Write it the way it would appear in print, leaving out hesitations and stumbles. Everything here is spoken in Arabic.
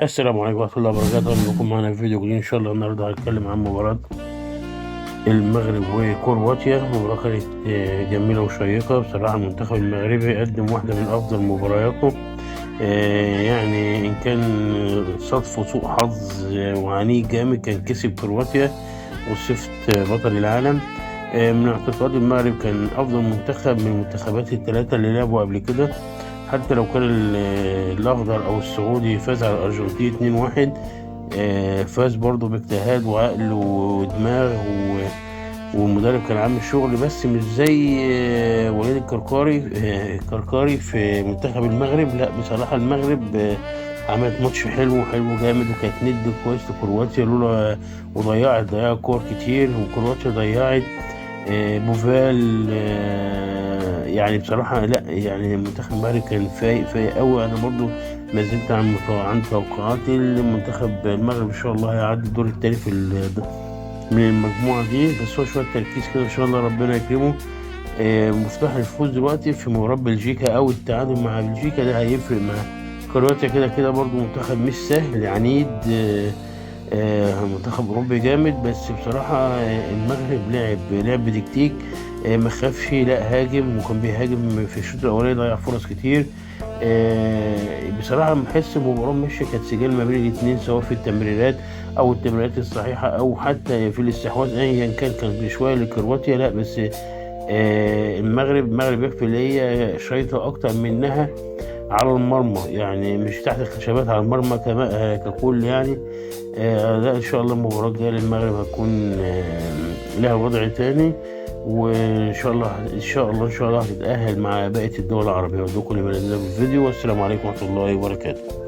السلام عليكم ورحمة الله وبركاته. أهلا بكم معنا في فيديو جديد. إن شاء الله النهاردة هنتكلم عن مباراة المغرب وكرواتيا. مباراة كانت جميلة وشيقة بصراحة. المنتخب المغربي قدم واحدة من أفضل مبارياته، يعني إن كان صدفة سوء حظ وعنيد جامد كان كسب كرواتيا وصفت بطل العالم. من اعتقاد المغرب كان أفضل منتخب من المنتخبات الثلاثة اللي لعبوا قبل كده، حتى لو كان الأخضر أو السعودي فاز على الأرجنتين 2-1. فاز برضه باجتهاد وعقل ودماغ والمدرب كان عامل شغل، بس مش زي وليد الكركاري في منتخب المغرب. لا بصراحة المغرب عملت ماتش حلو جامد، وكانت ند كويس لكرواتيا لولا وضيعت كور كتير، وكرواتيا ضيعت بوفال. يعني بصراحة لا، يعني المنتخب المغرب كان فايق قوي. أنا برضو ما زلت عن توقعاتي المنتخب المغرب إن شاء الله هيعدي الدور التاني من المجموعة دي، بس هو شوية تركيز كده إن شاء الله ربنا يكرمه. مفتاح الفوز دلوقتي في مباراة بلجيكا أو التعادل مع بلجيكا، ده هيفرق مع كرواتيا. كده برضو منتخب مش سهل، عنيد، منتخب أوروبي جامد. بس بصراحة المغرب لعب بتكتيك، ما خافش، لا هاجم، وكان بيهاجم في الشوط الأولاني، ضيع فرص كتير. بصراحة بحس المباراة ماشية كانت سجال ما بين الاتنين، سواء في التمريرات أو التمريرات الصحيحة أو حتى في الاستحواذ أيا كان شوية لكرواتيا. لا بس المغرب يكفي اللي هي شايطة أكتر منها على المرمى، يعني مش تحت الخشبات، على المرمى ككل يعني. لا إن شاء الله المباراة الجاية للمغرب هتكون لها وضع تاني، وإن شاء الله هتتأهل مع بقية الدول العربية. ودكم اللي بنزل في الفيديو، والسلام عليكم ورحمة الله وبركاته.